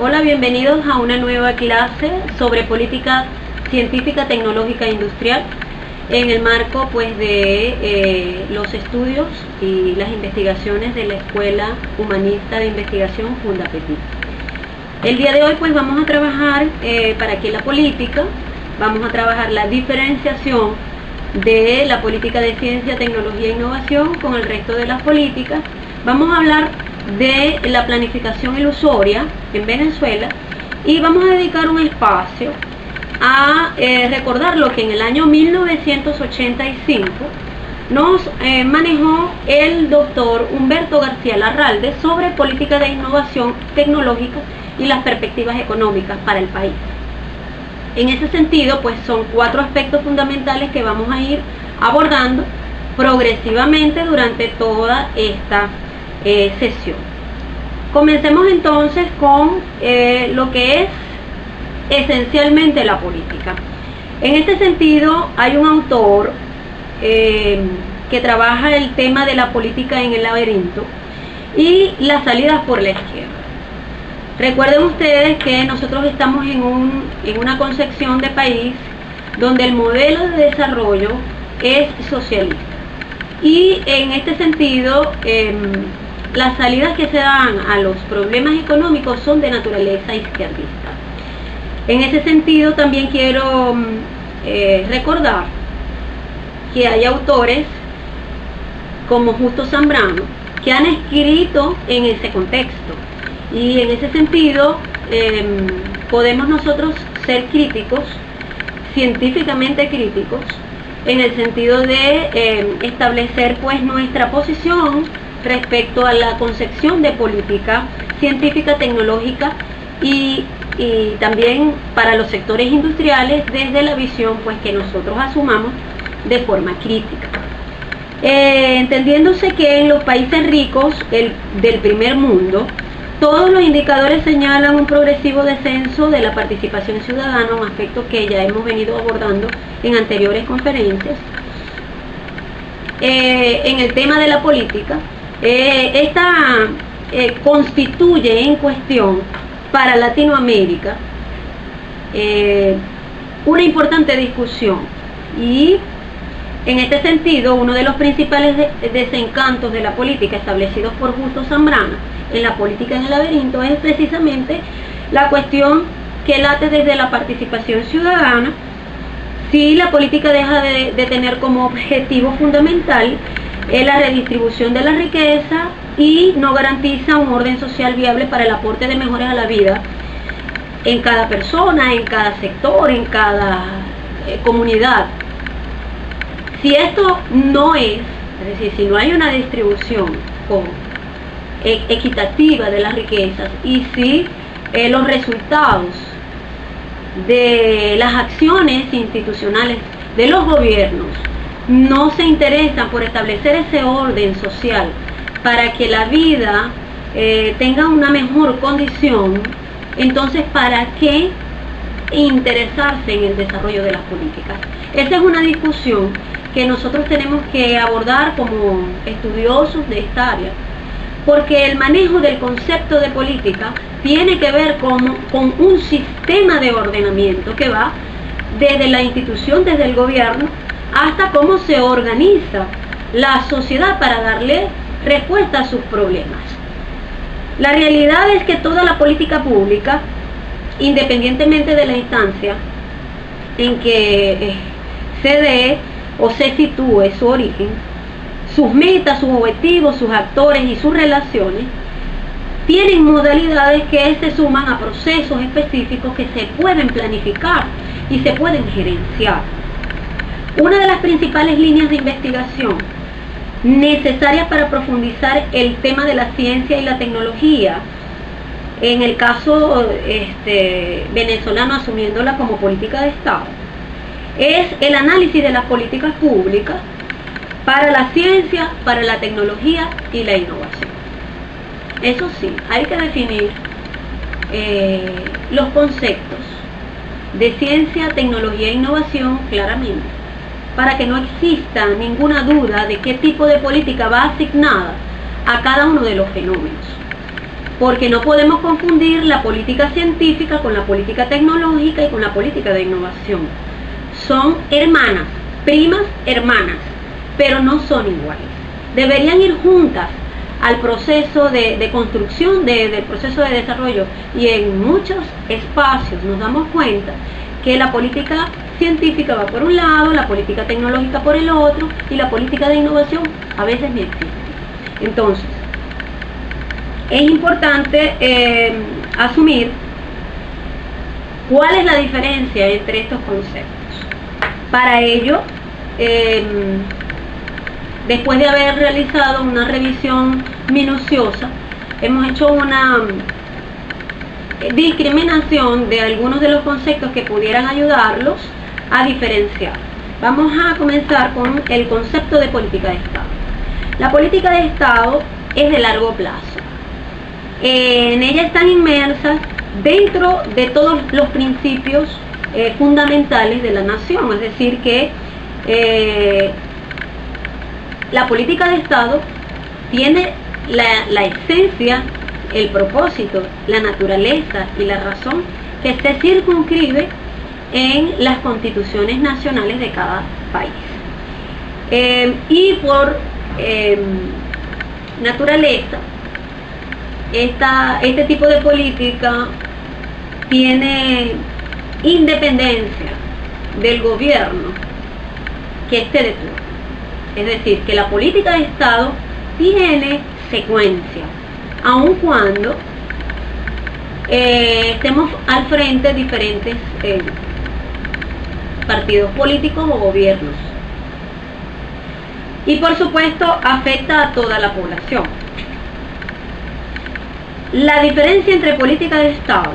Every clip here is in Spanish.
Hola, bienvenidos a una nueva clase sobre política científica, tecnológica e industrial en el marco de los estudios y las investigaciones de la Escuela Humanista de Investigación Fundapetit. El día de hoy vamos a trabajar para qué la política, vamos a trabajar la diferenciación de la política de ciencia, tecnología e innovación con el resto de las políticas. Vamos a hablar de la planificación ilusoria en Venezuela y vamos a dedicar un espacio a recordar lo que en el año 1985 nos manejó el doctor Humberto García Larralde sobre política de innovación tecnológica y las perspectivas económicas para el país. En ese sentido, son 4 aspectos fundamentales que vamos a ir abordando progresivamente durante toda esta sesión. Comencemos entonces con lo que es esencialmente la política. En este sentido, hay un autor que trabaja el tema de la política en el laberinto y las salidas por la izquierda. Recuerden ustedes que nosotros estamos en una concepción de país donde el modelo de desarrollo es socialista. Y en este sentido, las salidas que se dan a los problemas económicos son de naturaleza izquierdista. En ese sentido, también quiero recordar que hay autores como Justo Zambrano que han escrito en ese contexto. Y en ese sentido, podemos nosotros ser críticos, científicamente críticos, en el sentido de establecer nuestra posición respecto a la concepción de política científica, tecnológica y también para los sectores industriales desde la visión que nosotros asumamos de forma crítica. Entendiéndose que en los países ricos del primer mundo, todos los indicadores señalan un progresivo descenso de la participación ciudadana, un aspecto que ya hemos venido abordando en anteriores conferencias. En el tema de la política, esta constituye en cuestión para Latinoamérica una importante discusión, y en este sentido uno de los principales desencantos de la política establecidos por Justo Zambrano en la política en el laberinto es precisamente la cuestión que late desde la participación ciudadana. Si la política deja de tener como objetivo fundamental la redistribución de la riqueza y no garantiza un orden social viable para el aporte de mejoras a la vida en cada persona, en cada sector, en cada comunidad. Si esto no es decir, si no hay una distribución equitativa de las riquezas, y si los resultados de las acciones institucionales de los gobiernos no se interesan por establecer ese orden social para que la vida tenga una mejor condición, entonces ¿para qué interesarse en el desarrollo de las políticas? Esa es una discusión que nosotros tenemos que abordar como estudiosos de esta área, porque el manejo del concepto de política tiene que ver con un sistema de ordenamiento que va desde la institución, desde el gobierno, hasta cómo se organiza la sociedad para darle respuesta a sus problemas. La realidad es que toda la política pública, independientemente de la instancia en que se dé o se sitúe su origen, sus metas, sus objetivos, sus actores y sus relaciones, tienen modalidades que se suman a procesos específicos que se pueden planificar y se pueden gerenciar. Una de las principales líneas de investigación necesarias para profundizar el tema de la ciencia y la tecnología, en el caso venezolano asumiéndola como política de Estado, es el análisis de las políticas públicas para la ciencia, para la tecnología y la innovación. Eso sí, hay que definir los conceptos de ciencia, tecnología e innovación claramente, para que no exista ninguna duda de qué tipo de política va asignada a cada uno de los fenómenos. porque no podemos confundir la política científica con la política tecnológica y con la política de innovación. Son hermanas, primas hermanas, pero no son iguales. Deberían ir juntas al proceso de construcción del proceso de desarrollo, y en muchos espacios nos damos cuenta que la política científica va por un lado, la política tecnológica por el otro, y la política de innovación a veces ni existe. Entonces, es importante asumir cuál es la diferencia entre estos conceptos. Para ello, después de haber realizado una revisión minuciosa, hemos hecho una discriminación de algunos de los conceptos que pudieran ayudarlos a diferenciar. Vamos a comenzar con el concepto de política de Estado. La política de Estado es de largo plazo. En ella están inmersas dentro de todos los principios fundamentales de la nación, es decir que la política de Estado tiene la esencia, el propósito, la naturaleza y la razón que se circunscribe en las constituciones nacionales de cada país. Y por naturaleza, este tipo de política tiene independencia del gobierno que esté de turno. Es decir, que la política de Estado tiene secuencia, aun cuando estemos al frente de diferentes partidos políticos o gobiernos. Y por supuesto afecta a toda la población. La diferencia entre política de Estado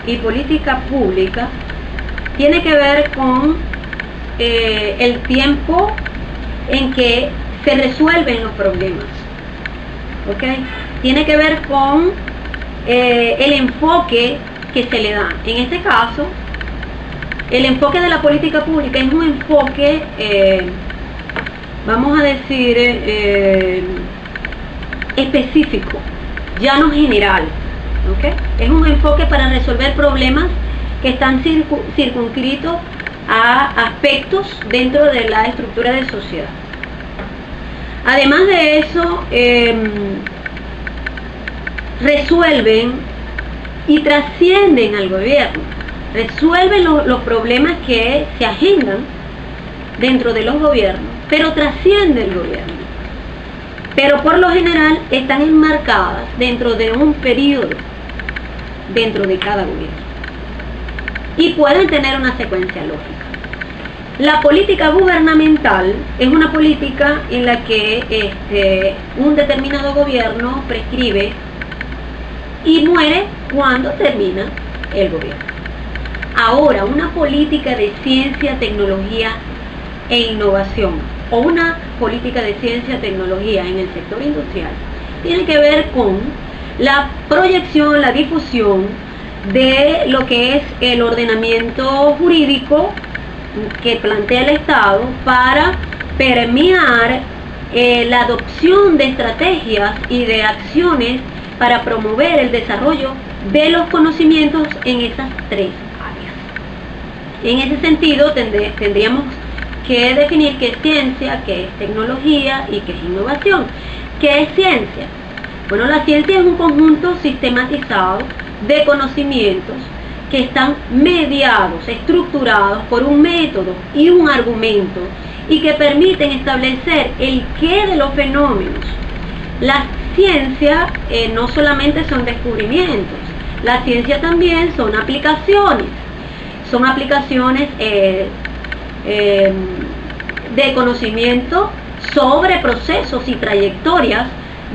y política pública tiene que ver con el tiempo en que se resuelven los problemas, ¿ok? Tiene que ver con el enfoque que se le da. En este caso, el enfoque de la política pública es un enfoque, vamos a decir, específico, ya no general, ¿ok? Es un enfoque para resolver problemas que están circunscritos a aspectos dentro de la estructura de sociedad. Además de eso, resuelven y trascienden al gobierno, resuelven los problemas que se agendan dentro de los gobiernos, pero trasciende el gobierno. Pero por lo general están enmarcadas dentro de un periodo, dentro de cada gobierno, y pueden tener una secuencia lógica. La política gubernamental es una política en la que un determinado gobierno prescribe y muere cuando termina el gobierno. Ahora, una política de ciencia, tecnología e innovación, o una política de ciencia, tecnología en el sector industrial, tiene que ver con la proyección, la difusión de lo que es el ordenamiento jurídico que plantea el Estado para permear la adopción de estrategias y de acciones para promover el desarrollo de los conocimientos en esas tres áreas. En ese sentido tendríamos que definir qué es ciencia, qué es tecnología y qué es innovación. ¿Qué es ciencia? Bueno, la ciencia es un conjunto sistematizado de conocimientos que están mediados, estructurados por un método y un argumento, y que permiten establecer el qué de los fenómenos. La ciencia no solamente son descubrimientos, la ciencia también son aplicaciones de conocimiento sobre procesos y trayectorias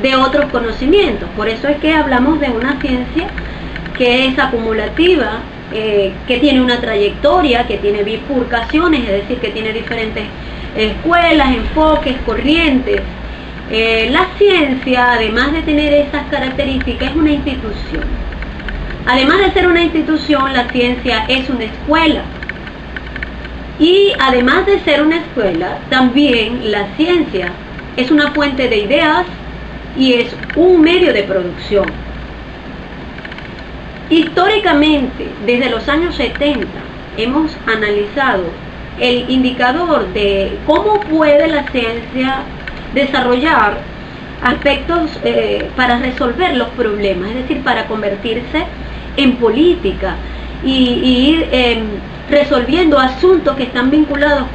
de otros conocimientos. Por eso es que hablamos de una ciencia que es acumulativa, que tiene una trayectoria, que tiene bifurcaciones, es decir, que tiene diferentes escuelas, enfoques, corrientes. La ciencia, además de tener esas características, es una institución. Además de ser una institución, la ciencia es una escuela. Y además de ser una escuela, también la ciencia es una fuente de ideas y es un medio de producción. Históricamente, desde los años 70, hemos analizado el indicador de cómo puede la ciencia desarrollar aspectos para resolver los problemas, es decir, para convertirse en política y ir resolviendo asuntos que están vinculados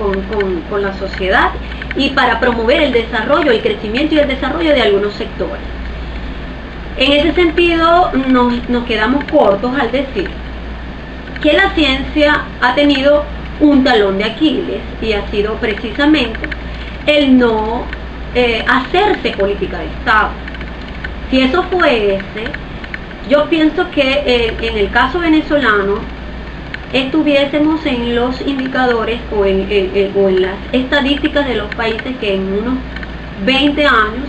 con la sociedad y para promover el desarrollo, el crecimiento y el desarrollo de algunos sectores. En ese sentido, nos quedamos cortos al decir que la ciencia ha tenido un talón de Aquiles y ha sido precisamente el no hacerse política de Estado. Si eso fuese, yo pienso que en el caso venezolano estuviésemos en los indicadores o en las estadísticas de los países que en unos 20 años,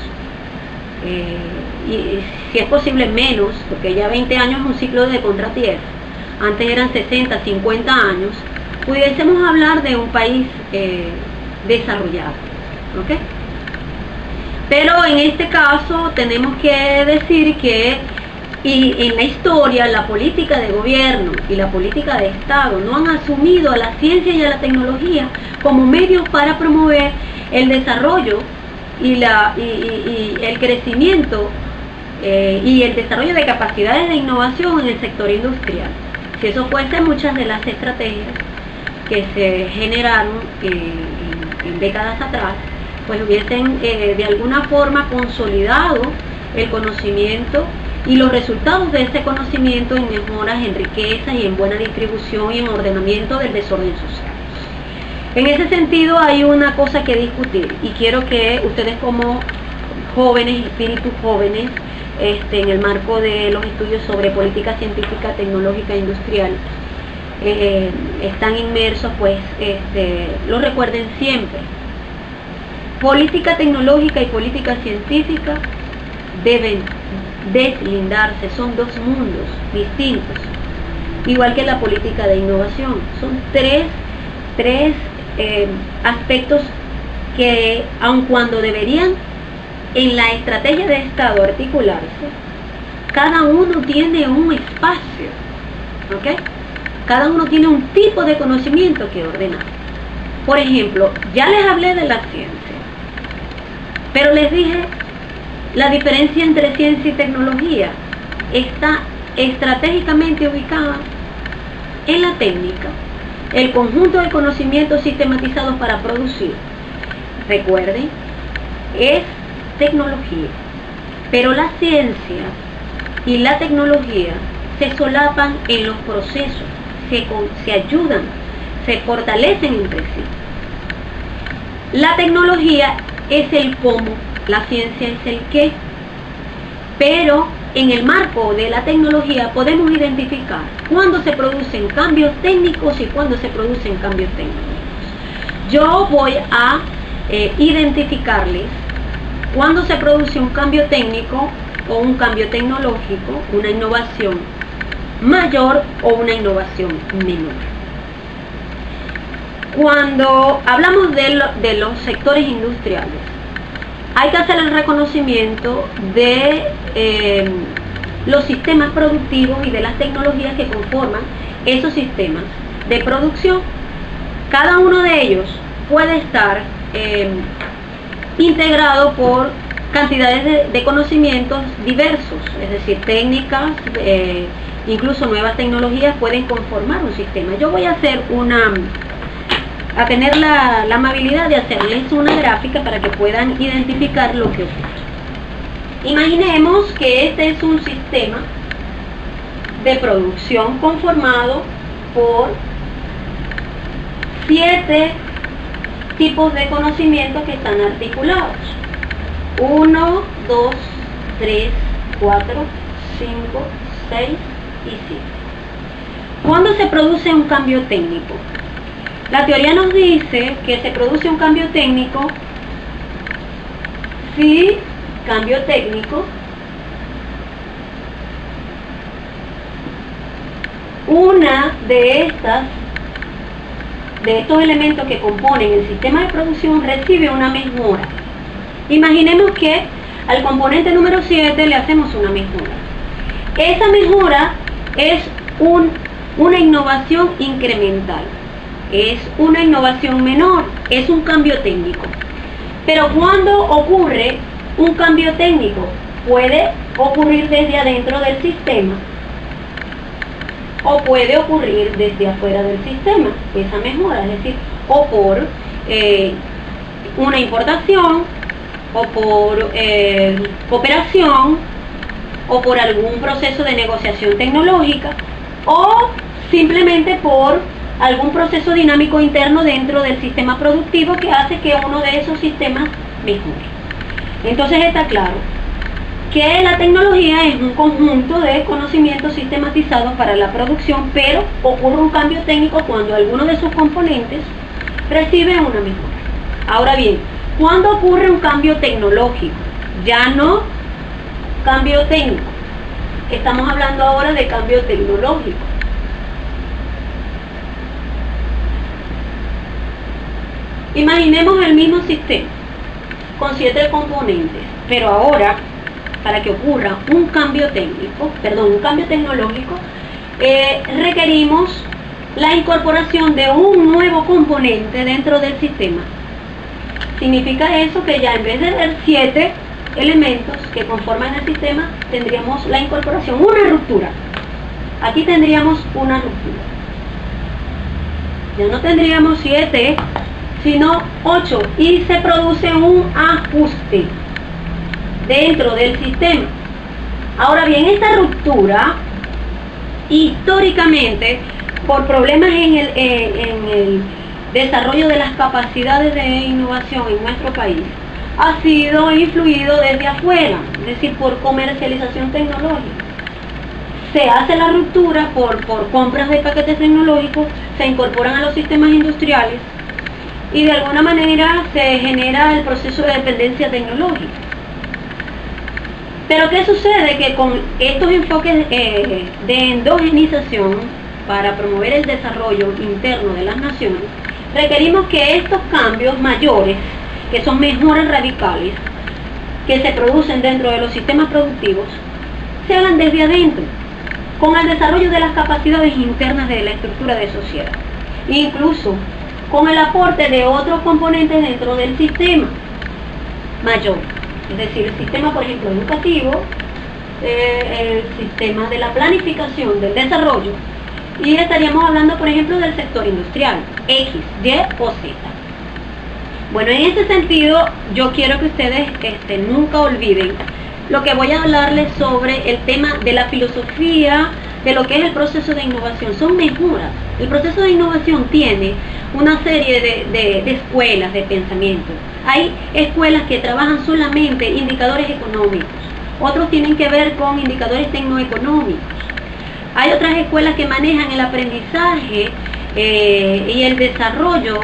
y si es posible menos, porque ya 20 años es un ciclo de contratierra, antes eran 60, 50 años, pudiésemos hablar de un país desarrollado, ¿ok? Pero en este caso tenemos que decir que en la historia la política de gobierno y la política de Estado no han asumido a la ciencia y a la tecnología como medios para promover el desarrollo y el crecimiento y el desarrollo de capacidades de innovación en el sector industrial. Si eso fuese, muchas de las estrategias que se generaron en décadas atrás, pues hubiesen de alguna forma consolidado el conocimiento y los resultados de ese conocimiento en mejoras, en riqueza y en buena distribución y en ordenamiento del desorden social. En ese sentido hay una cosa que discutir y quiero que ustedes como jóvenes, espíritus jóvenes, en el marco de los estudios sobre política científica, tecnológica e industrial, están inmersos, pues lo recuerden siempre. Política tecnológica y política científica deben deslindarse, son dos mundos distintos, igual que la política de innovación. Son tres aspectos que, aun cuando deberían en la estrategia de Estado articularse, cada uno tiene un espacio, ¿ok? Cada uno tiene un tipo de conocimiento que ordenar. Por ejemplo, ya les hablé de la ciencia, pero les dije la diferencia entre ciencia y tecnología está estratégicamente ubicada en la técnica, el conjunto de conocimientos sistematizados para producir. Recuerden, es tecnología, pero la ciencia y la tecnología se solapan en los procesos, se ayudan, se fortalecen entre sí. La tecnología es el cómo, la ciencia es el qué, pero en el marco de la tecnología podemos identificar cuándo se producen cambios técnicos y cuándo se producen cambios tecnológicos. Yo voy a identificarles cuándo se produce un cambio técnico o un cambio tecnológico, una innovación mayor o una innovación menor. Cuando hablamos de los sectores industriales, hay que hacer el reconocimiento de los sistemas productivos y de las tecnologías que conforman esos sistemas de producción. Cada uno de ellos puede estar integrado por cantidades de conocimientos diversos, es decir, técnicas, incluso nuevas tecnologías pueden conformar un sistema. Yo voy a hacer a tener la amabilidad de hacerles una gráfica para que puedan identificar lo que ocurre. Imaginemos que este es un sistema de producción conformado por 7 tipos de conocimientos que están articulados. 1, 2, 3, 4, 5, 6 y 7. ¿Cuándo se produce un cambio técnico? La teoría nos dice que se produce un cambio técnico si cambio técnico una de estos elementos que componen el sistema de producción recibe una mejora. Imaginemos que al componente número 7 le hacemos una mejora. Esa mejora es una innovación incremental, es una innovación menor, es un cambio técnico. Pero cuando ocurre un cambio técnico, puede ocurrir desde adentro del sistema o puede ocurrir desde afuera del sistema, esa mejora, es decir, o por una importación, o por cooperación, o por algún proceso de negociación tecnológica, o simplemente por algún proceso dinámico interno dentro del sistema productivo que hace que uno de esos sistemas mejore. Entonces está claro que la tecnología es un conjunto de conocimientos sistematizados para la producción, pero ocurre un cambio técnico cuando alguno de sus componentes recibe una mejora. Ahora bien, ¿cuándo ocurre un cambio tecnológico? Ya no cambio técnico. Estamos hablando ahora de cambio tecnológico. Imaginemos el mismo sistema con 7 componentes, pero ahora, para que ocurra un cambio tecnológico, requerimos la incorporación de un nuevo componente dentro del sistema. Significa eso que ya en vez de tener 7 elementos que conforman el sistema, tendríamos la incorporación, una ruptura. Aquí tendríamos una ruptura. Ya no tendríamos 7, sino 8, y se produce un ajuste dentro del sistema. Ahora bien, esta ruptura, históricamente, por problemas en el desarrollo de las capacidades de innovación en nuestro país, ha sido influido desde afuera, es decir, por comercialización tecnológica. Se hace la ruptura por compras de paquetes tecnológicos, se incorporan a los sistemas industriales y de alguna manera se genera el proceso de dependencia tecnológica. Pero ¿qué sucede? Que con estos enfoques de endogenización para promover el desarrollo interno de las naciones, requerimos que estos cambios mayores, que son mejoras radicales, que se producen dentro de los sistemas productivos, se hagan desde adentro, con el desarrollo de las capacidades internas de la estructura de sociedad, incluso con el aporte de otros componentes dentro del sistema mayor, es decir, el sistema, por ejemplo, educativo, el sistema de la planificación del desarrollo, y estaríamos hablando, por ejemplo, del sector industrial, X, Y o Z. Bueno, en ese sentido, yo quiero que ustedes nunca olviden lo que voy a hablarles sobre el tema de la filosofía de lo que es el proceso de innovación. Son mejoras. El proceso de innovación tiene una serie de escuelas de pensamiento. Hay escuelas que trabajan solamente indicadores económicos, otros tienen que ver con indicadores tecnoeconómicos. Hay otras escuelas que manejan el aprendizaje y el desarrollo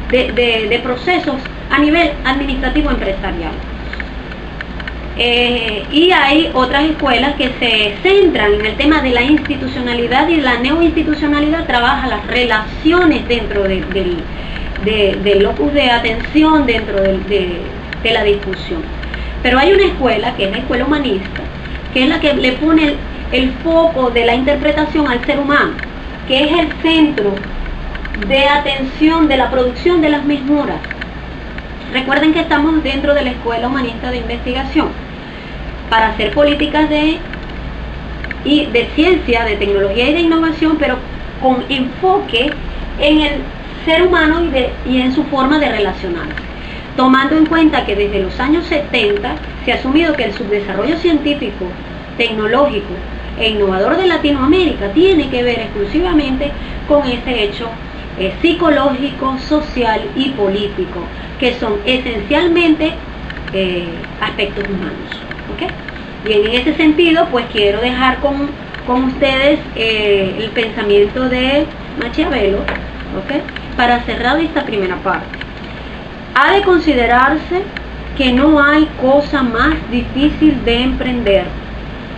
de procesos a nivel administrativo empresarial. Y hay otras escuelas que se centran en el tema de la institucionalidad, y la neoinstitucionalidad trabaja las relaciones dentro del locus de atención, dentro de la discusión. Pero hay una escuela, que es la escuela humanista, que es la que le pone el foco de la interpretación al ser humano, que es el centro de atención de la producción de las mejoras. Recuerden que estamos dentro de la escuela humanista de investigación para hacer políticas de ciencia, de tecnología y de innovación, pero con enfoque en el ser humano y en su forma de relacionarse, tomando en cuenta que desde los años 70 se ha asumido que el subdesarrollo científico, tecnológico e innovador de Latinoamérica tiene que ver exclusivamente con ese hecho psicológico, social y político, que son esencialmente aspectos humanos. ¿Okay? Bien, en ese sentido, pues quiero dejar con ustedes el pensamiento de Machiavelo, ¿okay? Para cerrar esta primera parte. Ha de considerarse que no hay cosa más difícil de emprender,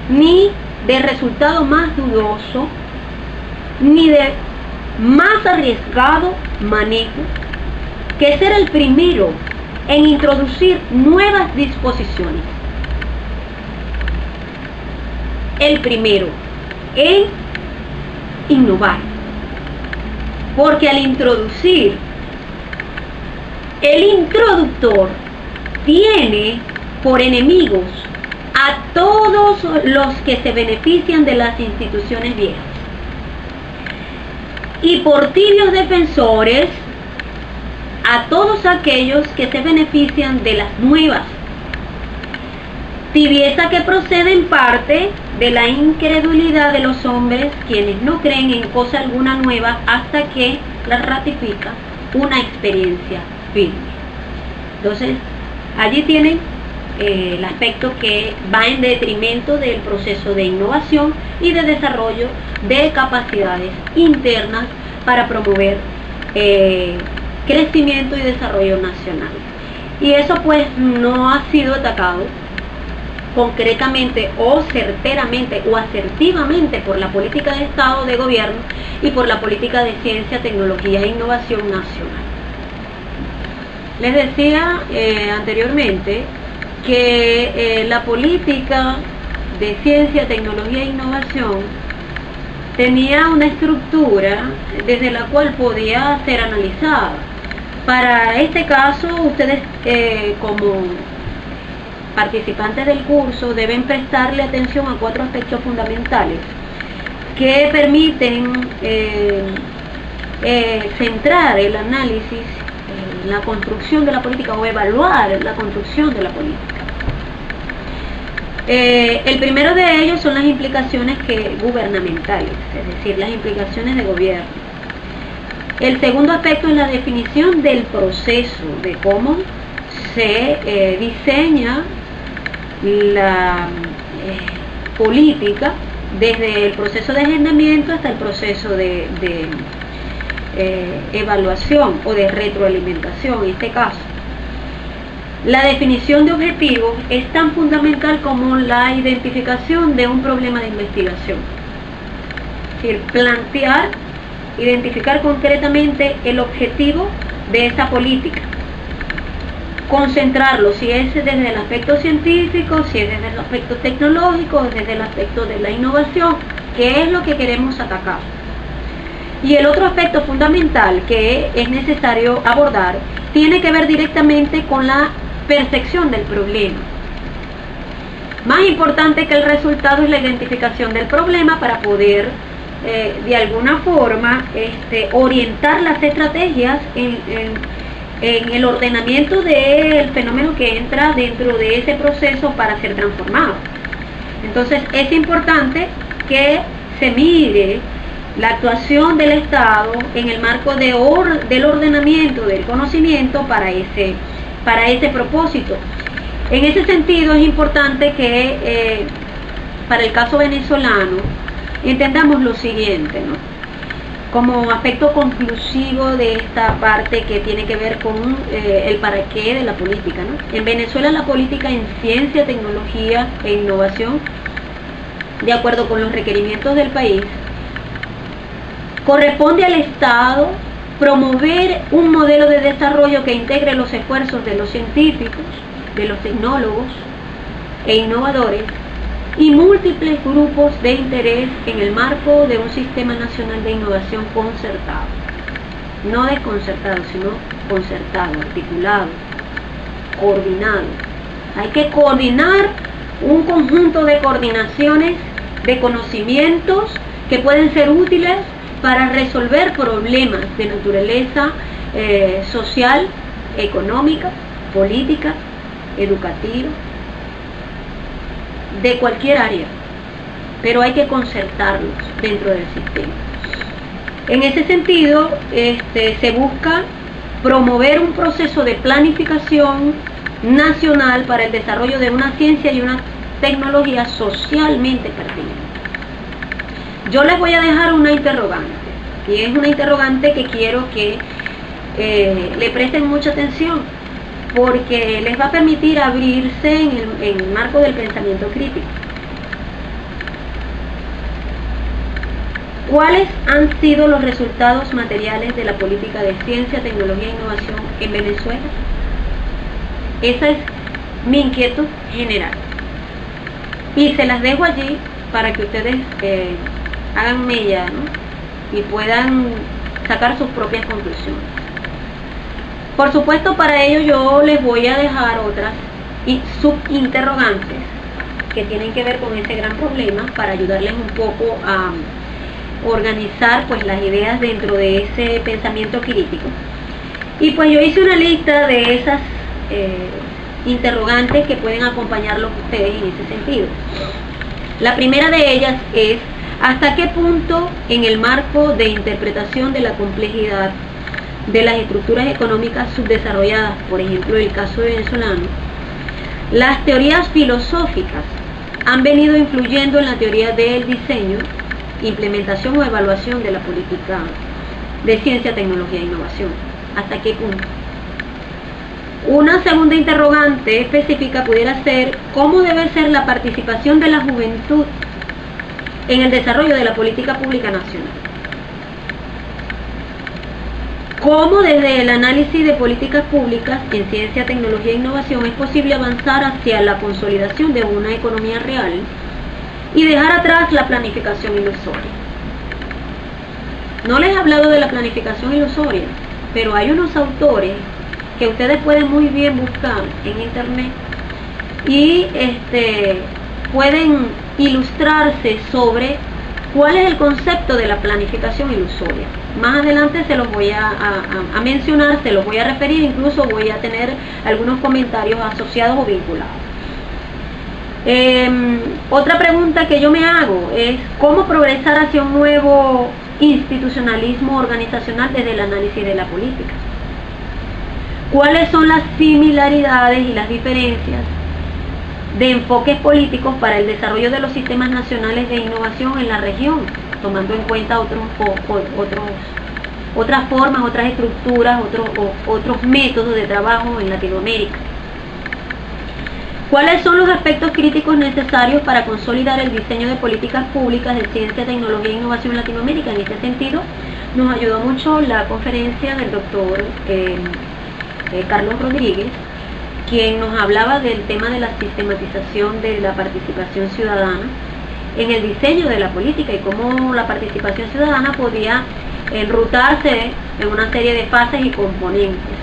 ni de resultado más dudoso, ni de más arriesgado manejo, que ser el primero en introducir nuevas disposiciones. El primero en innovar. Porque al introducir, el introductor tiene por enemigos a todos los que se benefician de las instituciones viejas y por tibios defensores a todos aquellos que se benefician de las nuevas. Tibieza que procede en parte de la incredulidad de los hombres, quienes no creen en cosa alguna nueva hasta que la ratifica una experiencia firme. Entonces, allí tienen el aspecto que va en detrimento del proceso de innovación y de desarrollo de capacidades internas para promover crecimiento y desarrollo nacional. Y eso pues no ha sido atacado concretamente o certeramente o asertivamente por la política de Estado de gobierno y por la política de ciencia, tecnología e innovación nacional. Les decía anteriormente que la política de ciencia, tecnología e innovación tenía una estructura desde la cual podía ser analizada. Para este caso, ustedes como participantes del curso deben prestarle atención a 4 aspectos fundamentales que permiten centrar el análisis en la construcción de la política o evaluar la construcción de la política. El primero de ellos son las implicaciones gubernamentales, es decir, las implicaciones de gobierno. El segundo aspecto es la definición del proceso, de cómo se diseña la política desde el proceso de agendamiento hasta el proceso de evaluación o de retroalimentación en este caso. La definición de objetivos es tan fundamental como la identificación de un problema de investigación. Es decir, plantear, identificar concretamente el objetivo de esa política. Concentrarlo, si es desde el aspecto científico, si es desde el aspecto tecnológico, desde el aspecto de la innovación, qué es lo que queremos atacar. Y el otro aspecto fundamental que es necesario abordar tiene que ver directamente con la percepción del problema. Más importante que el resultado es la identificación del problema para poder de alguna forma orientar las estrategias en el ordenamiento del fenómeno que entra dentro de ese proceso para ser transformado. Entonces es importante que se mire la actuación del Estado en el marco del ordenamiento del conocimiento para ese propósito. En ese sentido es importante que para el caso venezolano entendamos lo siguiente, ¿no? Como aspecto conclusivo de esta parte que tiene que ver con el para qué de la política, ¿no? En Venezuela la política en ciencia, tecnología e innovación, de acuerdo con los requerimientos del país, corresponde al Estado promover un modelo de desarrollo que integre los esfuerzos de los científicos, de los tecnólogos e innovadores y múltiples grupos de interés en el marco de un sistema nacional de innovación concertado. No desconcertado, sino concertado, articulado, coordinado. Hay que coordinar un conjunto de coordinaciones, de conocimientos que pueden ser útiles para resolver problemas de naturaleza social, económica, política, educativa, de cualquier área, pero hay que concertarlos dentro del sistema. En ese sentido, se busca promover un proceso de planificación nacional para el desarrollo de una ciencia y una tecnología socialmente pertinente. Yo les voy a dejar una interrogante, y es una interrogante que quiero que le presten mucha atención, porque les va a permitir abrirse en el marco del pensamiento crítico. ¿Cuáles han sido los resultados materiales de la política de ciencia, tecnología e innovación en Venezuela? Esa es mi inquietud general. Y se las dejo allí para que ustedes hagan mella, ¿no?, y puedan sacar sus propias conclusiones. Por supuesto, para ello yo les voy a dejar otras subinterrogantes que tienen que ver con ese gran problema para ayudarles un poco a organizar pues las ideas dentro de ese pensamiento crítico. Y pues yo hice una lista de esas interrogantes que pueden acompañarlos ustedes en ese sentido. La primera de ellas es: ¿hasta qué punto en el marco de interpretación de la complejidad de las estructuras económicas subdesarrolladas, por ejemplo el caso venezolano, las teorías filosóficas han venido influyendo en la teoría del diseño, implementación o evaluación de la política de ciencia, tecnología e innovación? ¿Hasta qué punto? Una segunda interrogante específica pudiera ser: ¿cómo debe ser la participación de la juventud en el desarrollo de la política pública nacional? ¿Cómo desde el análisis de políticas públicas en ciencia, tecnología e innovación es posible avanzar hacia la consolidación de una economía real y dejar atrás la planificación ilusoria? No les he hablado de la planificación ilusoria, pero hay unos autores que ustedes pueden muy bien buscar en internet y pueden ilustrarse sobre cuál es el concepto de la planificación ilusoria. Más adelante se los voy a mencionar, se los voy a referir, incluso voy a tener algunos comentarios asociados o vinculados. Otra pregunta que yo me hago es: ¿cómo progresar hacia un nuevo institucionalismo organizacional desde el análisis de la política? ¿Cuáles son las similaridades y las diferencias de enfoques políticos para el desarrollo de los sistemas nacionales de innovación en la región, tomando en cuenta otras formas, otras estructuras, otros métodos de trabajo en Latinoamérica? ¿Cuáles son los aspectos críticos necesarios para consolidar el diseño de políticas públicas de ciencia, tecnología e innovación en Latinoamérica? En este sentido, nos ayudó mucho la conferencia del doctor Carlos Rodríguez, quien nos hablaba del tema de la sistematización de la participación ciudadana en el diseño de la política y cómo la participación ciudadana podía enrutarse en una serie de fases y componentes.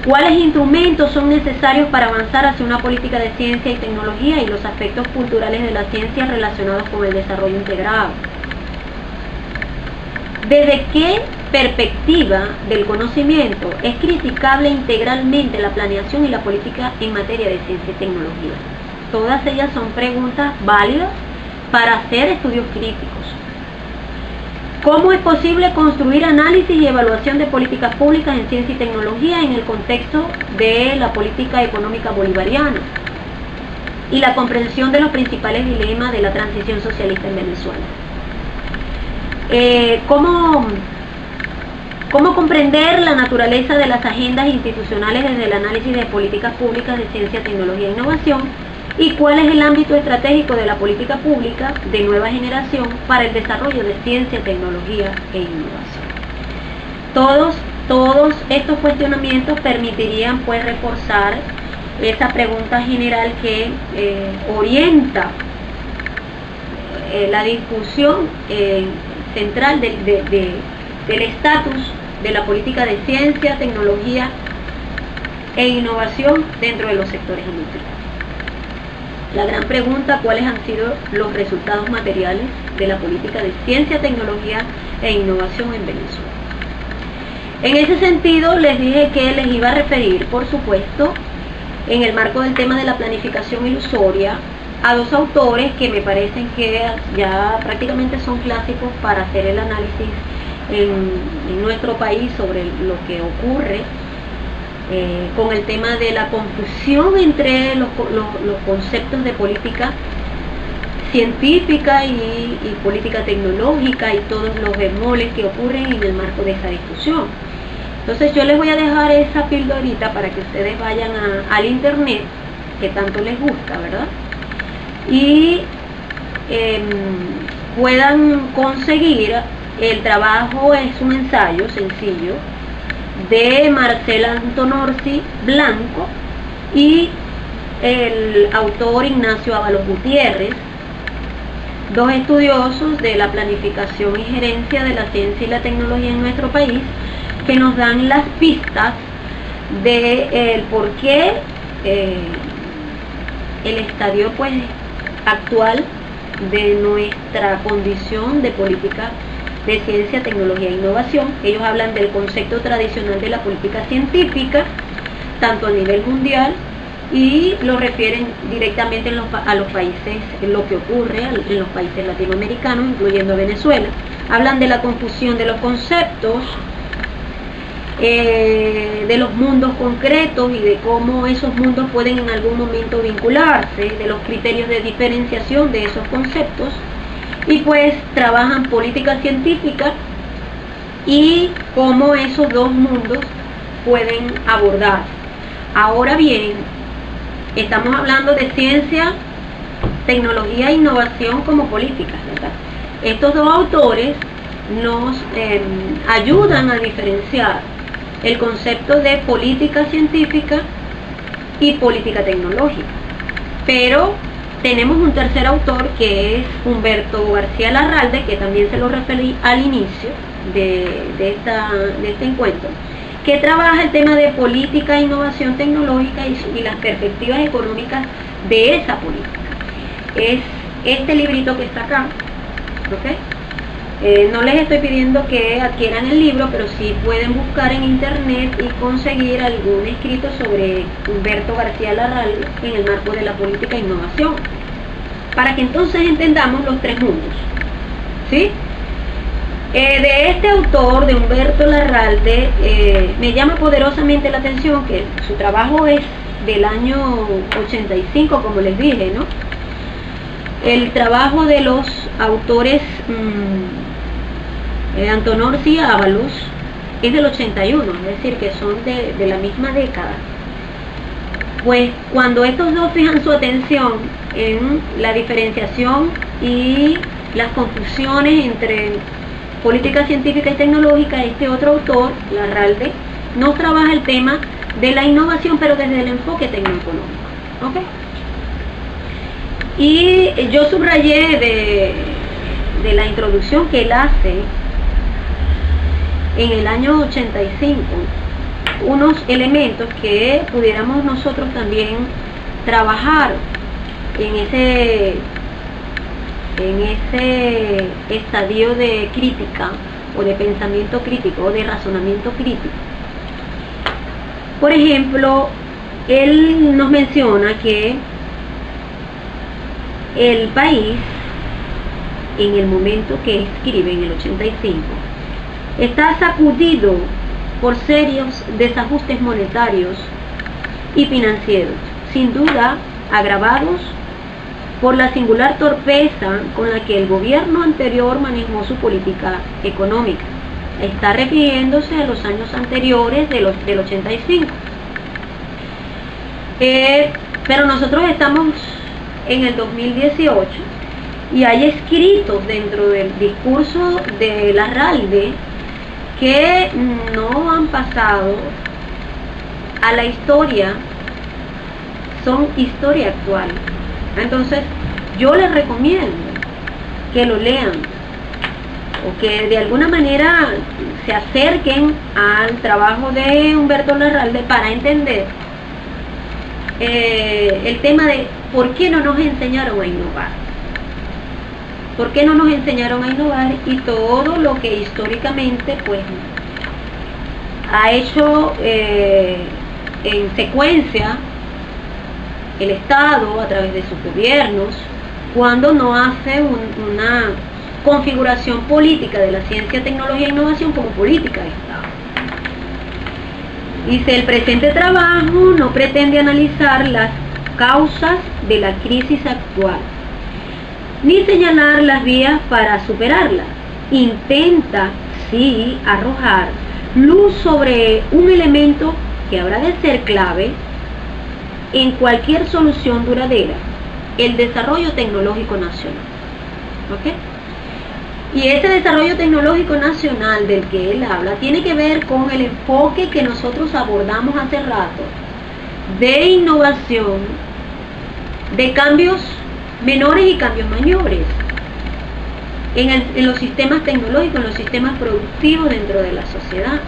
¿Cuáles instrumentos son necesarios para avanzar hacia una política de ciencia y tecnología y los aspectos culturales de la ciencia relacionados con el desarrollo integrado? ¿Desde qué perspectiva del conocimiento es criticable integralmente la planeación y la política en materia de ciencia y tecnología? Todas ellas son preguntas válidas para hacer estudios críticos. ¿Cómo es posible construir análisis y evaluación de políticas públicas en ciencia y tecnología en el contexto de la política económica bolivariana y la comprensión de los principales dilemas de la transición socialista en Venezuela? ¿Cómo comprender la naturaleza de las agendas institucionales desde el análisis de políticas públicas de ciencia, tecnología e innovación? ¿Y cuál es el ámbito estratégico de la política pública de nueva generación para el desarrollo de ciencia, tecnología e innovación? Todos estos cuestionamientos permitirían pues reforzar esa pregunta general que orienta la discusión central del estatus de la política de ciencia, tecnología e innovación dentro de los sectores industriales. La gran pregunta: ¿cuáles han sido los resultados materiales de la política de ciencia, tecnología e innovación en Venezuela? En ese sentido, les dije que les iba a referir, por supuesto, en el marco del tema de la planificación ilusoria, a dos autores que me parecen que ya prácticamente son clásicos para hacer el análisis en nuestro país sobre lo que ocurre con el tema de la confusión entre los conceptos de política científica y política tecnológica y todos los bemoles que ocurren en el marco de esa discusión. Entonces yo les voy a dejar esa pildorita para que ustedes vayan al internet, que tanto les gusta, ¿verdad? Y puedan conseguir el trabajo. Es un ensayo sencillo de Marcela Antonorsi Blanco y el autor Ignacio Ábalos Gutiérrez, dos estudiosos de la planificación y gerencia de la ciencia y la tecnología en nuestro país, que nos dan las pistas de por qué el estadio pues actual de nuestra condición de política de ciencia, tecnología e innovación. Ellos hablan del concepto tradicional de la política científica, tanto a nivel mundial, y lo refieren directamente a los países, en lo que ocurre en los países latinoamericanos, incluyendo Venezuela. Hablan de la confusión de los conceptos, de los mundos concretos y de cómo esos mundos pueden en algún momento vincularse, de los criterios de diferenciación de esos conceptos, y pues trabajan política científica y cómo esos dos mundos pueden abordar. Ahora bien, estamos hablando de ciencia, tecnología e innovación como políticas, ¿verdad? Estos dos autores nos ayudan a diferenciar el concepto de política científica y política tecnológica. Pero tenemos un tercer autor, que es Humberto García Larralde, que también se lo referí al inicio de este encuentro, que trabaja el tema de política e innovación tecnológica y las perspectivas económicas de esa política. Es este librito que está acá, ¿ok? No les estoy pidiendo que adquieran el libro, pero sí pueden buscar en internet y conseguir algún escrito sobre Humberto García Larralde en el marco de la política e innovación, para que entonces entendamos los tres mundos, ¿sí? De este autor, de Humberto Larralde, me llama poderosamente la atención que su trabajo es del año 85, como les dije, ¿no? El trabajo de los autores Antonorsi y Ábalos es del 81, es decir, que son de la misma década. Pues cuando estos dos fijan su atención en la diferenciación y las confusiones entre política científica y tecnológica, este otro autor, Larralde, nos trabaja el tema de la innovación, pero desde el enfoque tecnoeconómico, ¿ok? Y yo subrayé de la introducción que él hace en el año 85 unos elementos que pudiéramos nosotros también trabajar en ese estadio de crítica o de pensamiento crítico o de razonamiento crítico. Por ejemplo, él nos menciona que el país, en el momento que escribe, en el 85, está sacudido por serios desajustes monetarios y financieros, sin duda agravados por la singular torpeza con la que el gobierno anterior manejó su política económica. Está refiriéndose a los años anteriores del 85. Pero nosotros estamos en el 2018 y hay escritos dentro del discurso de Larralde que no han pasado a la historia, son historia actual. Entonces yo les recomiendo que lo lean o que de alguna manera se acerquen al trabajo de Humberto Larralde para entender el tema de por qué no nos enseñaron a innovar. ¿Por qué no nos enseñaron a innovar? Y todo lo que históricamente pues ha hecho en secuencia el Estado a través de sus gobiernos, cuando no hace una configuración política de la ciencia, tecnología e innovación como política de Estado. Dice, el presente trabajo no pretende analizar las causas de la crisis actual, ni señalar las vías para superarla. Intenta, sí, arrojar luz sobre un elemento que habrá de ser clave en cualquier solución duradera: el desarrollo tecnológico nacional. ¿Ok? Y ese desarrollo tecnológico nacional del que él habla tiene que ver con el enfoque que nosotros abordamos hace rato, de innovación, de cambios menores y cambios mayores. en los sistemas tecnológicos, en los sistemas productivos dentro de la sociedad.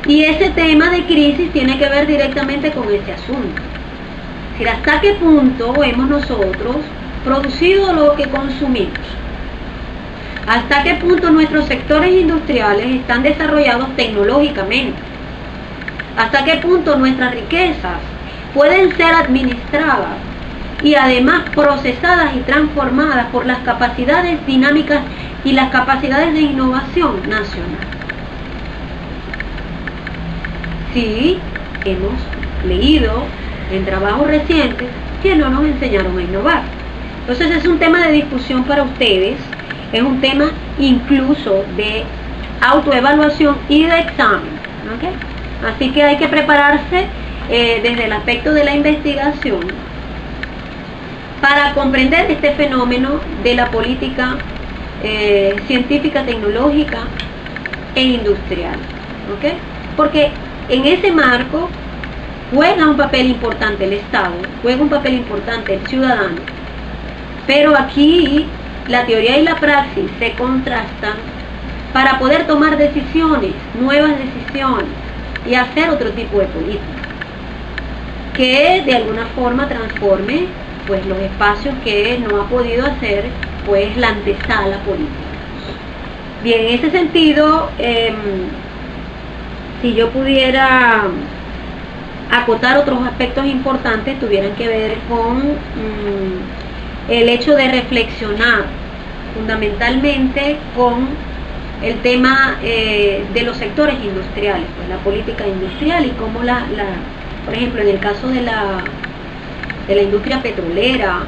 Y ese tema de crisis tiene que ver directamente con ese asunto. Es decir, hasta qué punto hemos nosotros producido lo que consumimos. Hasta qué punto nuestros sectores industriales están desarrollados tecnológicamente. Hasta qué punto nuestras riquezas pueden ser administradas y además procesadas y transformadas por las capacidades dinámicas y las capacidades de innovación nacional. Sí, hemos leído en trabajos recientes que no nos enseñaron a innovar. Entonces es un tema de discusión para ustedes, es un tema incluso de autoevaluación y de examen, ¿okay? Así que hay que prepararse desde el aspecto de la investigación para comprender este fenómeno de la política científica, tecnológica e industrial, ¿okay? Porque en ese marco juega un papel importante el Estado, juega un papel importante el ciudadano, pero aquí la teoría y la praxis se contrastan para poder tomar decisiones, nuevas decisiones, y hacer otro tipo de política que de alguna forma transforme pues los espacios que no ha podido hacer pues la antesala política. Bien, en ese sentido, si yo pudiera acotar otros aspectos importantes, tuvieran que ver con el hecho de reflexionar fundamentalmente con el tema de los sectores industriales, pues la política industrial y cómo por ejemplo, en el caso de la industria petrolera,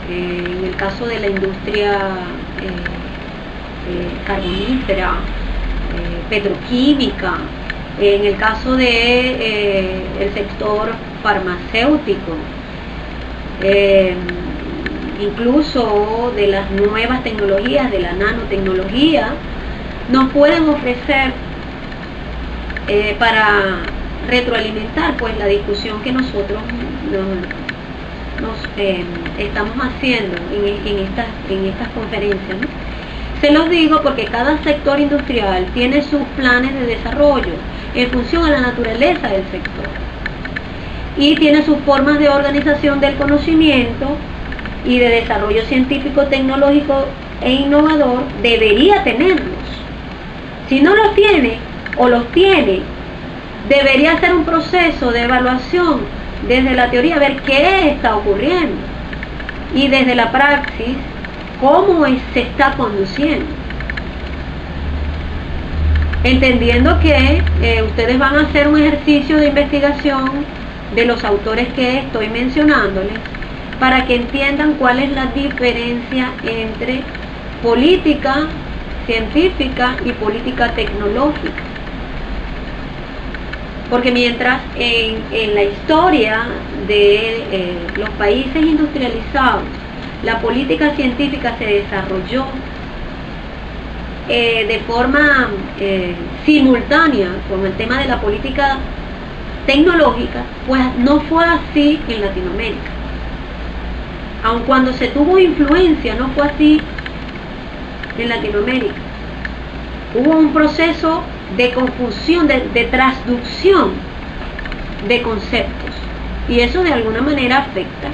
en el caso de la industria carbonífera, petroquímica, en el caso de el sector farmacéutico, incluso de las nuevas tecnologías, de la nanotecnología, nos pueden ofrecer para retroalimentar pues la discusión que nosotros estamos haciendo en estas conferencias, ¿no? Se los digo porque cada sector industrial tiene sus planes de desarrollo en función a la naturaleza del sector y tiene sus formas de organización del conocimiento y de desarrollo científico, tecnológico e innovador. Debería tenerlos. Si no los tiene o los tiene, debería ser un proceso de evaluación desde la teoría, ver qué está ocurriendo, y desde la praxis, cómo se está conduciendo. Entendiendo que ustedes van a hacer un ejercicio de investigación de los autores que estoy mencionándoles, para que entiendan cuál es la diferencia entre política científica y política tecnológica. Porque mientras en la historia de los países industrializados la política científica se desarrolló de forma simultánea con el tema de la política tecnológica, pues no fue así en Latinoamérica. Aun cuando se tuvo influencia, no fue así en Latinoamérica. Hubo un proceso de confusión, de transducción de conceptos, y eso de alguna manera afecta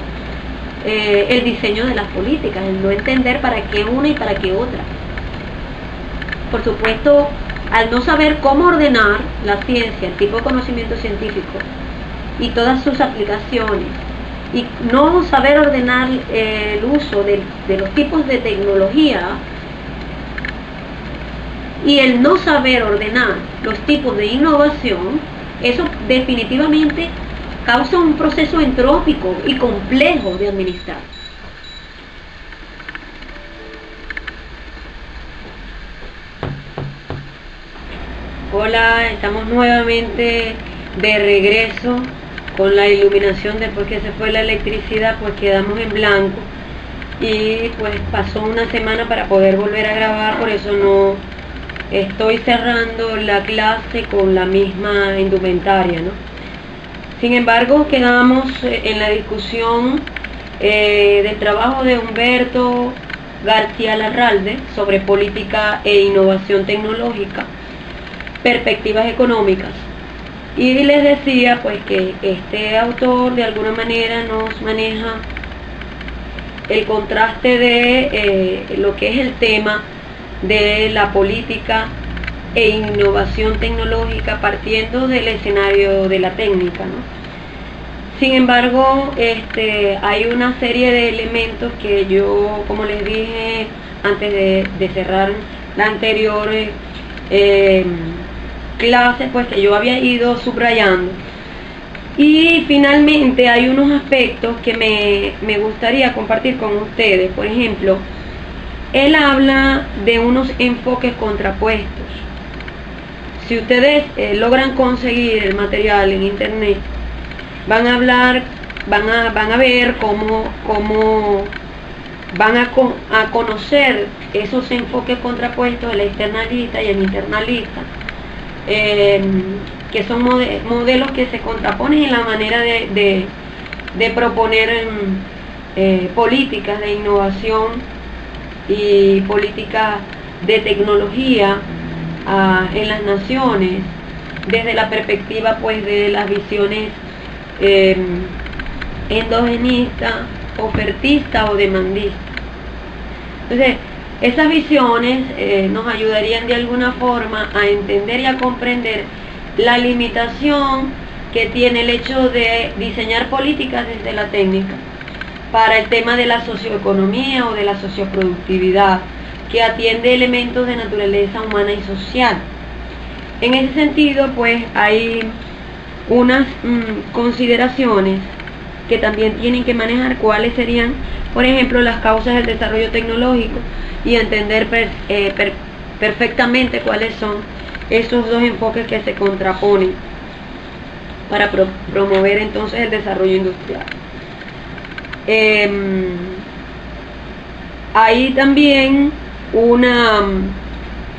el diseño de las políticas, el no entender para qué una y para qué otra. Por supuesto, al no saber cómo ordenar la ciencia, el tipo de conocimiento científico y todas sus aplicaciones, y no saber ordenar el uso de los tipos de tecnología, y el no saber ordenar los tipos de innovación, eso definitivamente causa un proceso entrópico y complejo de administrar. Hola, estamos nuevamente de regreso con la iluminación. Después que se fue la electricidad, pues quedamos en blanco y pues pasó una semana para poder volver a grabar, por eso no estoy cerrando la clase con la misma indumentaria, ¿no? Sin embargo, quedamos en la discusión del trabajo de Humberto García Larralde sobre política e innovación tecnológica, perspectivas económicas. Y les decía pues que este autor de alguna manera nos maneja el contraste de lo que es el tema de la política e innovación tecnológica partiendo del escenario de la técnica, ¿no? Sin embargo, hay una serie de elementos que yo, como les dije antes de cerrar la anterior clase, pues que yo había ido subrayando. Y finalmente hay unos aspectos que me gustaría compartir con ustedes. Por ejemplo, él habla de unos enfoques contrapuestos. Si ustedes logran conseguir el material en internet, van a ver cómo van a conocer esos enfoques contrapuestos, el externalista y el internalista, que son modelos que se contraponen en la manera de proponer políticas de innovación y políticas de tecnología en las naciones, desde la perspectiva pues de las visiones endogenista, ofertista o demandista. Entonces, esas visiones nos ayudarían de alguna forma a entender y a comprender la limitación que tiene el hecho de diseñar políticas desde la técnica para el tema de la socioeconomía o de la socioproductividad, que atiende elementos de naturaleza humana y social. En ese sentido, pues hay unas consideraciones que también tienen que manejar cuáles serían, por ejemplo, las causas del desarrollo tecnológico y entender perfectamente cuáles son esos dos enfoques que se contraponen para promover entonces el desarrollo industrial. Hay también una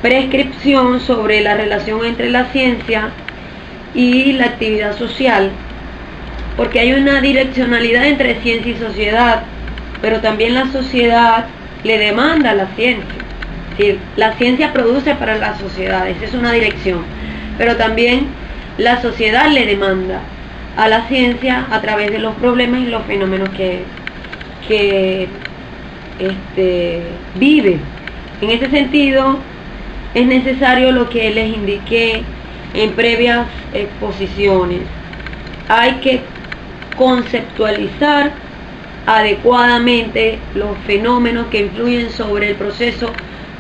prescripción sobre la relación entre la ciencia y la actividad social, porque hay una direccionalidad entre ciencia y sociedad, pero también la sociedad le demanda a la ciencia. Es decir, la ciencia produce para la sociedad, esa es una dirección, pero también la sociedad le demanda a la ciencia a través de los problemas y los fenómenos que vive. En ese sentido, es necesario lo que les indiqué en previas exposiciones. Hay que conceptualizar adecuadamente los fenómenos que influyen sobre el proceso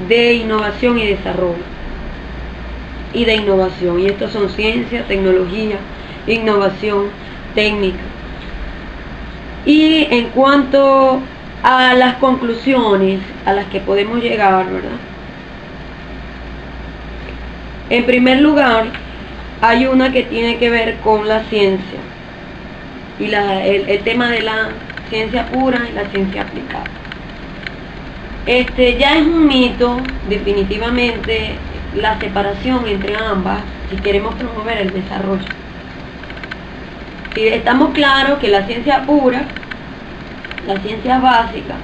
de innovación y desarrollo y de innovación, y estos son ciencia, tecnología, innovación, técnica. Y en cuanto a las conclusiones a las que podemos llegar, ¿verdad? En primer lugar, hay una que tiene que ver con la ciencia y el tema de la ciencia pura y la ciencia aplicada. Ya es un mito, definitivamente, la separación entre ambas si queremos promover el desarrollo. Si estamos claros que la ciencia pura, las ciencias básicas,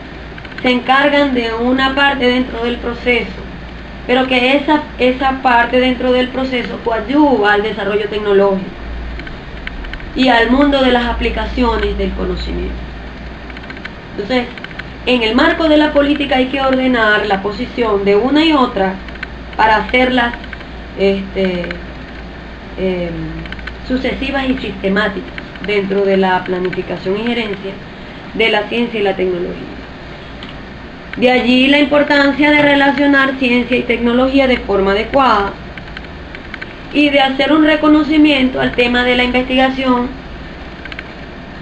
se encargan de una parte dentro del proceso, pero que esa parte dentro del proceso coadyuva al desarrollo tecnológico y al mundo de las aplicaciones del conocimiento. Entonces, en el marco de la política hay que ordenar la posición de una y otra para hacerlas sucesivas y sistemáticas dentro de la planificación y gerencia de la ciencia y la tecnología. De allí la importancia de relacionar ciencia y tecnología de forma adecuada y de hacer un reconocimiento al tema de la investigación,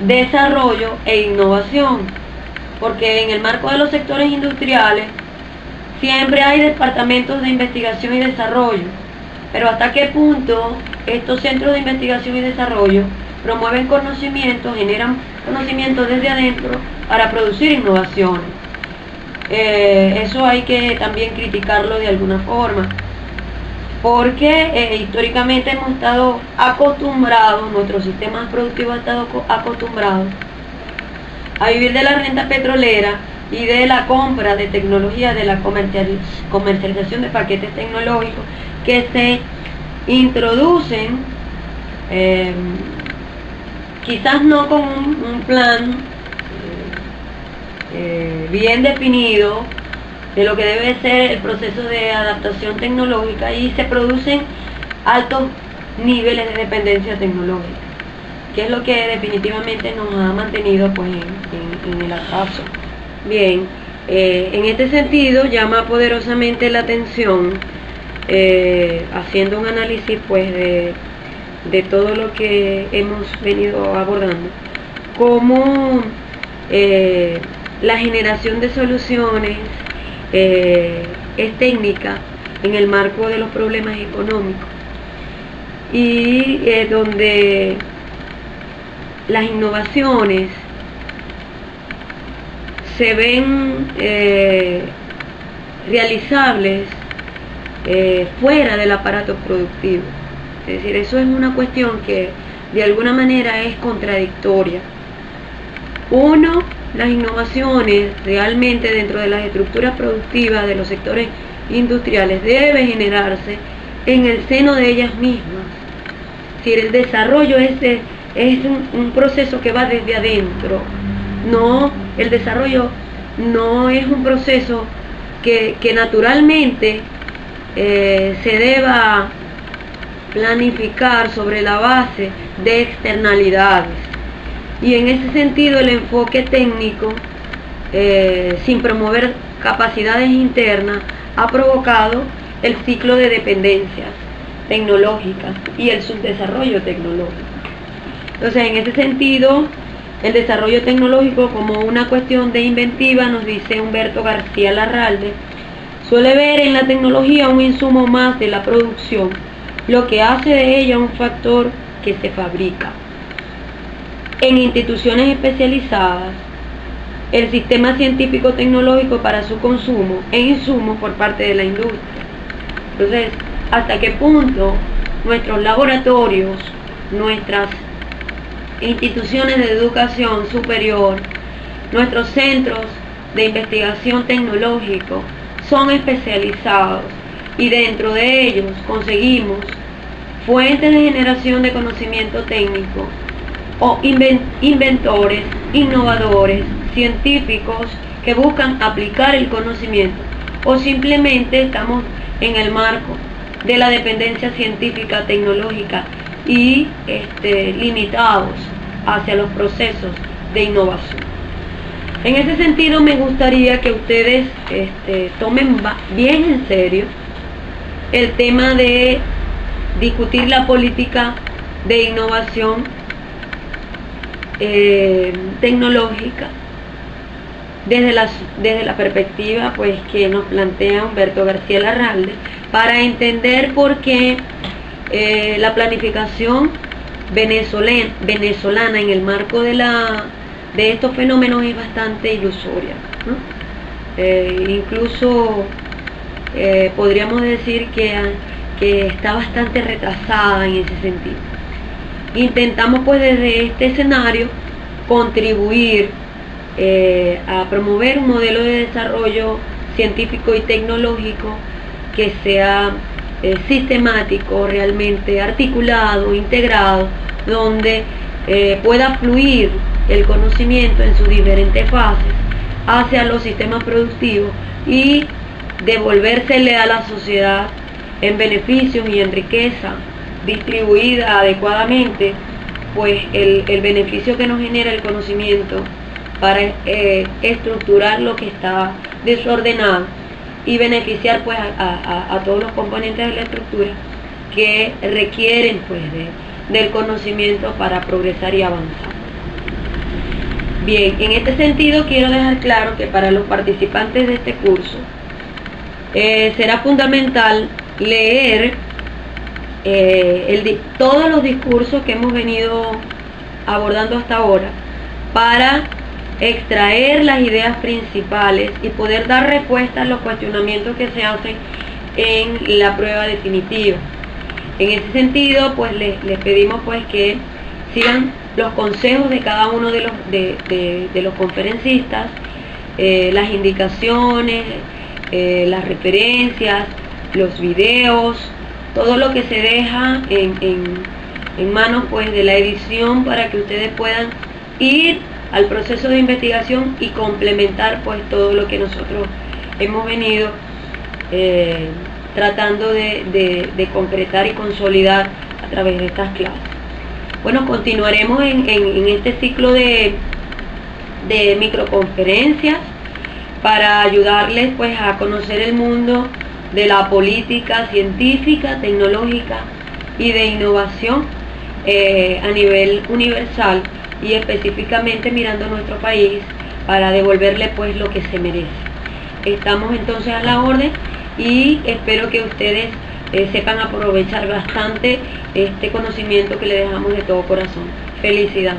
desarrollo e innovación, porque en el marco de los sectores industriales siempre hay departamentos de investigación y desarrollo, pero hasta qué punto estos centros de investigación y desarrollo promueven conocimiento, generan conocimiento desde adentro para producir innovaciones. Eso hay que también criticarlo de alguna forma, porque históricamente hemos estado acostumbrados, nuestro sistema productivo ha estado acostumbrado a vivir de la renta petrolera y de la compra de tecnología, de la comercialización de paquetes tecnológicos que se introducen, quizás no con un plan bien definido de lo que debe ser el proceso de adaptación tecnológica, y se producen altos niveles de dependencia tecnológica, que es lo que definitivamente nos ha mantenido pues en el atraso. Bien, en este sentido llama poderosamente la atención, haciendo un análisis pues de todo lo que hemos venido abordando, cómo la generación de soluciones es técnica en el marco de los problemas económicos, y donde las innovaciones se ven realizables fuera del aparato productivo. Es decir, eso es una cuestión que de alguna manera es contradictoria. Uno, las innovaciones realmente dentro de las estructuras productivas de los sectores industriales debe generarse en el seno de ellas mismas. Es decir, el desarrollo es un proceso que va desde adentro. No, el desarrollo no es un proceso que naturalmente se deba planificar sobre la base de externalidades. Y en ese sentido el enfoque técnico, sin promover capacidades internas, ha provocado el ciclo de dependencias tecnológicas y el subdesarrollo tecnológico. Entonces, en ese sentido, el desarrollo tecnológico como una cuestión de inventiva, nos dice Humberto García Larralde, suele ver en la tecnología un insumo más de la producción, lo que hace de ella un factor que se fabrica. En instituciones especializadas, el sistema científico-tecnológico para su consumo e insumo por parte de la industria. Entonces, ¿hasta qué punto nuestros laboratorios, nuestras instituciones de educación superior, nuestros centros de investigación tecnológico son especializados, y dentro de ellos conseguimos fuentes de generación de conocimiento técnico, o inventores, innovadores, científicos que buscan aplicar el conocimiento, o simplemente estamos en el marco de la dependencia científica tecnológica y limitados hacia los procesos de innovación? En ese sentido, me gustaría que ustedes tomen bien en serio el tema de discutir la política de innovación tecnológica desde la perspectiva pues que nos plantea Humberto García Larralde, para entender por qué la planificación venezolana en el marco de estos fenómenos es bastante ilusoria, ¿no? Incluso podríamos decir que está bastante retrasada en ese sentido. Intentamos pues desde este escenario contribuir a promover un modelo de desarrollo científico y tecnológico que sea sistemático, realmente articulado, integrado, donde pueda fluir el conocimiento en sus diferentes fases hacia los sistemas productivos y devolvérsele a la sociedad en beneficios y en riqueza distribuida adecuadamente, pues el beneficio que nos genera el conocimiento para estructurar lo que está desordenado y beneficiar pues a todos los componentes de la estructura que requieren pues del conocimiento para progresar y avanzar. Bien, en este sentido quiero dejar claro que para los participantes de este curso será fundamental leer todos los discursos que hemos venido abordando hasta ahora, para extraer las ideas principales y poder dar respuesta a los cuestionamientos que se hacen en la prueba definitiva. En ese sentido, pues les pedimos pues que sigan los consejos de cada uno de los conferencistas, las indicaciones, las referencias, los videos, todo lo que se deja en manos pues de la edición para que ustedes puedan ir al proceso de investigación y complementar pues todo lo que nosotros hemos venido tratando de concretar y consolidar a través de estas clases. Bueno, continuaremos en este ciclo de microconferencias para ayudarles pues a conocer el mundo de la política científica, tecnológica y de innovación a nivel universal, y específicamente mirando a nuestro país para devolverle pues lo que se merece. Estamos entonces a la orden y espero que ustedes sepan aprovechar bastante este conocimiento que le dejamos de todo corazón. Felicidad.